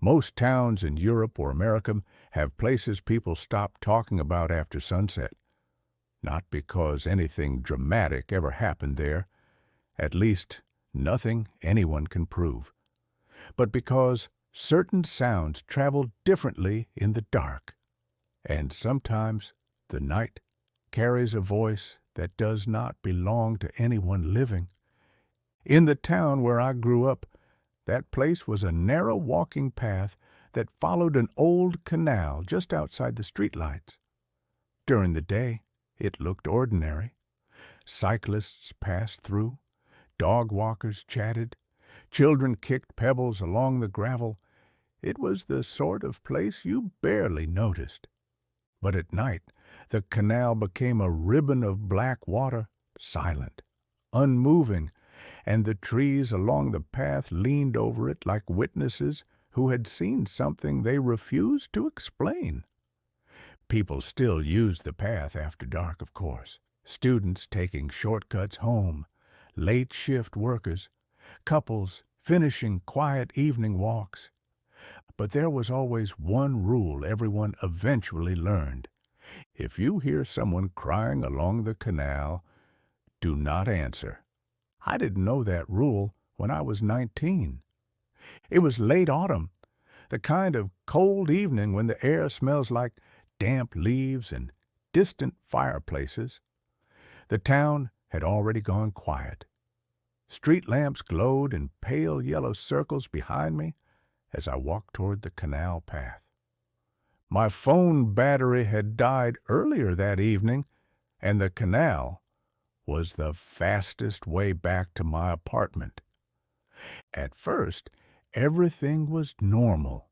Most towns in Europe or America have places people stop talking about after sunset. Not because anything dramatic ever happened there, at least nothing anyone can prove, but because certain sounds travel differently in the dark, and sometimes the night carries a voice that does not belong to anyone living. In the town where I grew up, that place was a narrow walking path that followed an old canal just outside the streetlights. During the day, it looked ordinary. Cyclists passed through, dog walkers chatted, children kicked pebbles along the gravel. It was the sort of place you barely noticed. But at night, the canal became a ribbon of black water, silent, unmoving, and the trees along the path leaned over it like witnesses who had seen something they refused to explain. People still used the path after dark, of course. Students taking shortcuts home, late shift workers, couples finishing quiet evening walks. But there was always one rule everyone eventually learned. If you hear someone crying along the canal, do not answer. I didn't know that rule when I was 19. It was late autumn, the kind of cold evening when the air smells like damp leaves and distant fireplaces. The town had already gone quiet. Street lamps glowed in pale yellow circles behind me as I walked toward the canal path. My phone battery had died earlier that evening, and the canal was the fastest way back to my apartment. At first, everything was normal.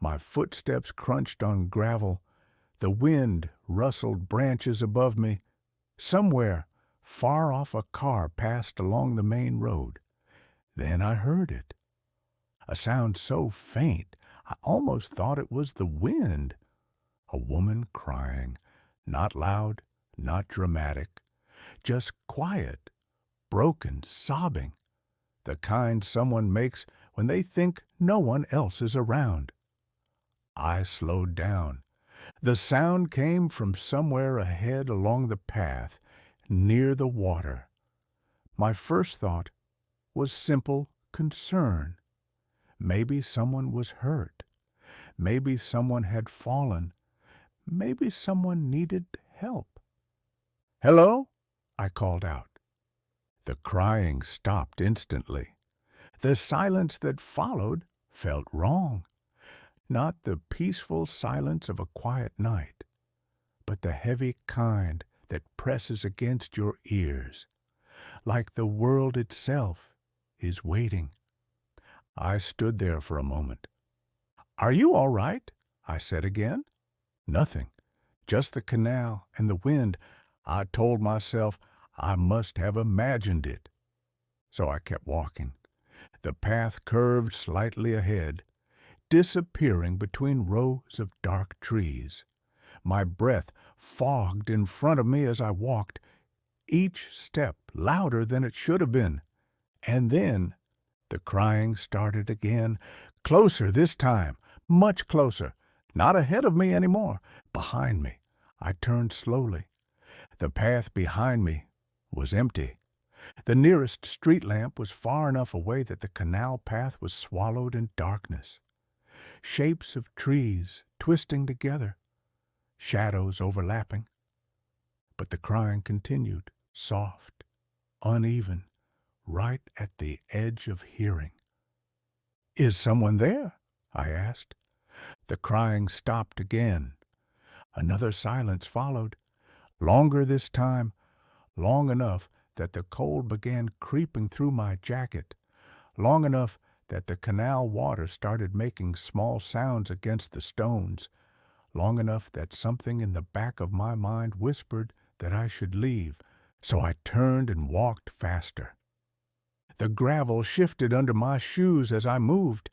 My footsteps crunched on gravel. The wind rustled branches above me. Somewhere, far off, a car passed along the main road. Then I heard it. A sound so faint, I almost thought it was the wind. A woman crying, not loud, not dramatic, just quiet, broken, sobbing, the kind someone makes when they think no one else is around. I slowed down. The sound came from somewhere ahead along the path, near the water. My first thought was simple concern. Maybe someone was hurt. Maybe someone had fallen. Maybe someone needed help. "Hello?" I called out. The crying stopped instantly. The silence that followed felt wrong. Not the peaceful silence of a quiet night, but the heavy kind that presses against your ears, like the world itself is waiting. I stood there for a moment. "Are you all right?" I said again. Nothing, just the canal and the wind. I told myself I must have imagined it. So I kept walking. The path curved slightly ahead, disappearing between rows of dark trees. My breath fogged in front of me as I walked, each step louder than it should have been. And then the crying started again, closer this time, much closer, not ahead of me anymore, behind me. I turned slowly. The path behind me was empty. The nearest street lamp was far enough away that the canal path was swallowed in darkness. Shapes of trees twisting together, shadows overlapping. But the crying continued, soft, uneven, right at the edge of hearing. "Is someone there?" I asked. The crying stopped again. Another silence followed, longer this time, long enough that the cold began creeping through my jacket, long enough that the canal water started making small sounds against the stones, long enough that something in the back of my mind whispered that I should leave, so I turned and walked faster. The gravel shifted under my shoes as I moved.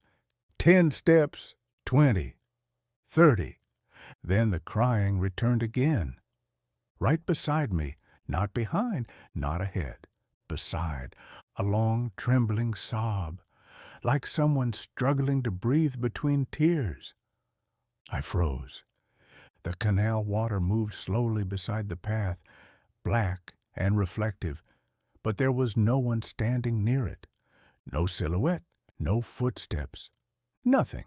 10 steps, 20, 30. Then the crying returned again. Right beside me, not behind, not ahead, beside, a long trembling sob, like someone struggling to breathe between tears. I froze. The canal water moved slowly beside the path, black and reflective, but there was no one standing near it. No silhouette, no footsteps, nothing.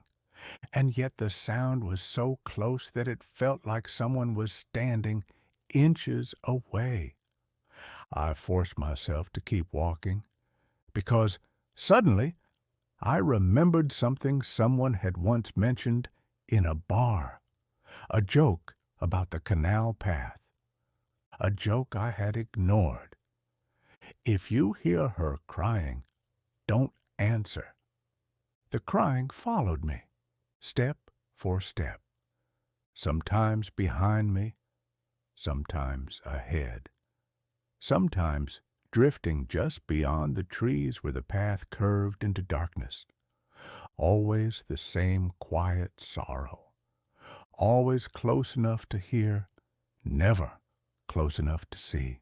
And yet the sound was so close that it felt like someone was standing inches away. I forced myself to keep walking, because suddenly I remembered something someone had once mentioned in a bar, a joke about the canal path, a joke I had ignored. If you hear her crying, don't answer. The crying followed me, step for step, sometimes behind me, sometimes ahead, sometimes drifting just beyond the trees where the path curved into darkness. Always the same quiet sorrow, always close enough to hear, never close enough to see.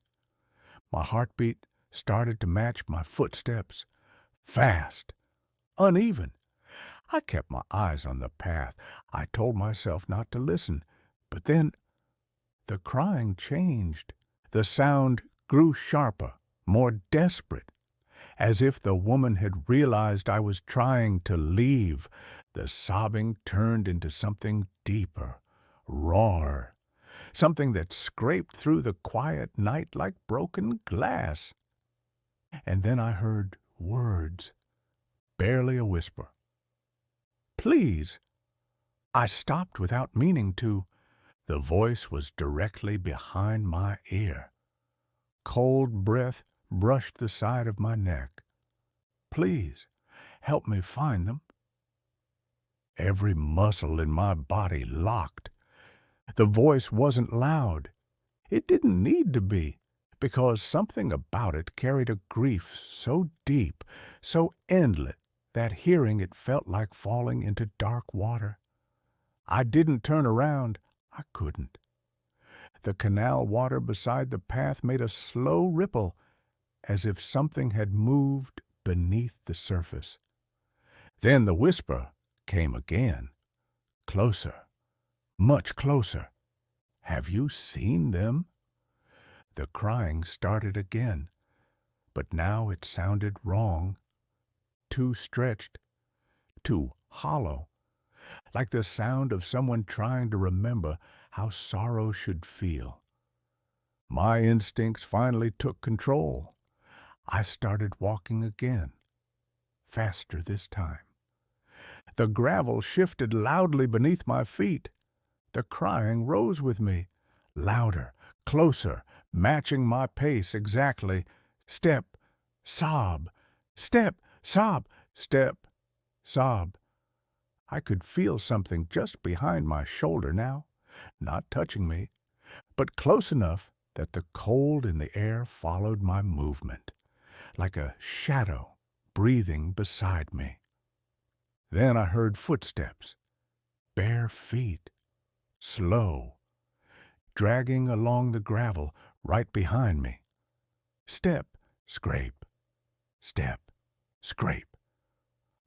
My heartbeat started to match my footsteps, fast, uneven. I kept my eyes on the path. I told myself not to listen, but then the crying changed. The sound grew sharper, more desperate, as if the woman had realized I was trying to leave. The sobbing turned into something deeper, rawer, something that scraped through the quiet night like broken glass. And then I heard words, barely a whisper. Please. I stopped without meaning to. The voice was directly behind my ear. Cold breath brushed the side of my neck. Please, help me find them. Every muscle in my body locked. The voice wasn't loud. It didn't need to be, because something about it carried a grief so deep, so endless, that hearing it felt like falling into dark water. I didn't turn around. I couldn't. The canal water beside the path made a slow ripple, as if something had moved beneath the surface. Then the whisper came again, closer, much closer. Have you seen them? The crying started again, but now it sounded wrong, too stretched, too hollow, like the sound of someone trying to remember how sorrow should feel. My instincts finally took control. I started walking again, faster this time. The gravel shifted loudly beneath my feet. The crying rose with me, louder, closer, matching my pace exactly. Step, sob, step, sob, step, sob. I could feel something just behind my shoulder now, not touching me, but close enough that the cold in the air followed my movement, like a shadow breathing beside me. Then I heard footsteps, bare feet, slow, dragging along the gravel right behind me. Step, scrape, step, scrape.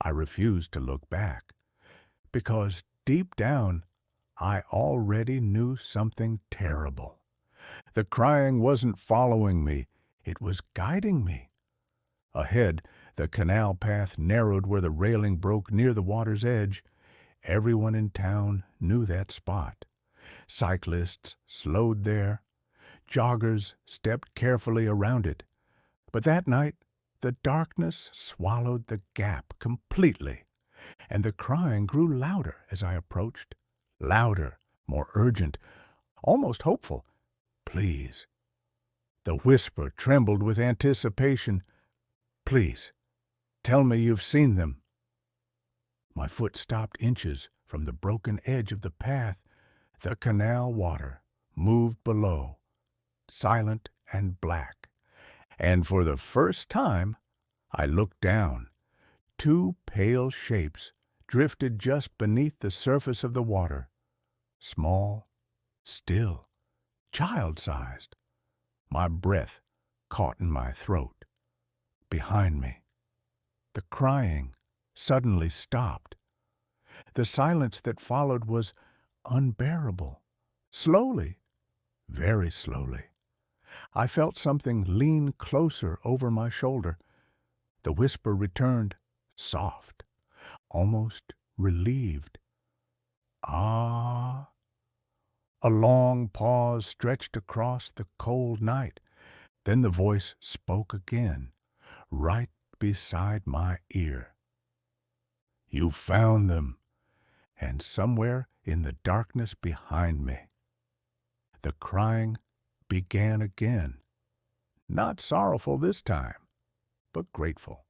I refused to look back, because deep down I already knew something terrible. The crying wasn't following me, it was guiding me. Ahead, the canal path narrowed where the railing broke near the water's edge. Everyone in town knew that spot. Cyclists slowed there. Joggers stepped carefully around it. But that night, the darkness swallowed the gap completely, and the crying grew louder as I approached. Louder, more urgent, almost hopeful. Please. The whisper trembled with anticipation. Please, tell me you've seen them. My foot stopped inches from the broken edge of the path. The canal water moved below, silent and black. And for the first time, I looked down. Two pale shapes drifted just beneath the surface of the water. Small, still, child-sized. My breath caught in my throat. Behind me, the crying suddenly stopped. The silence that followed was unbearable. Slowly, very slowly, I felt something lean closer over my shoulder. The whisper returned, soft, almost relieved. Ah. A long pause stretched across the cold night. Then the voice spoke again, right beside my ear. You found them, and somewhere in the darkness behind me, the crying began again. Not sorrowful this time, but grateful.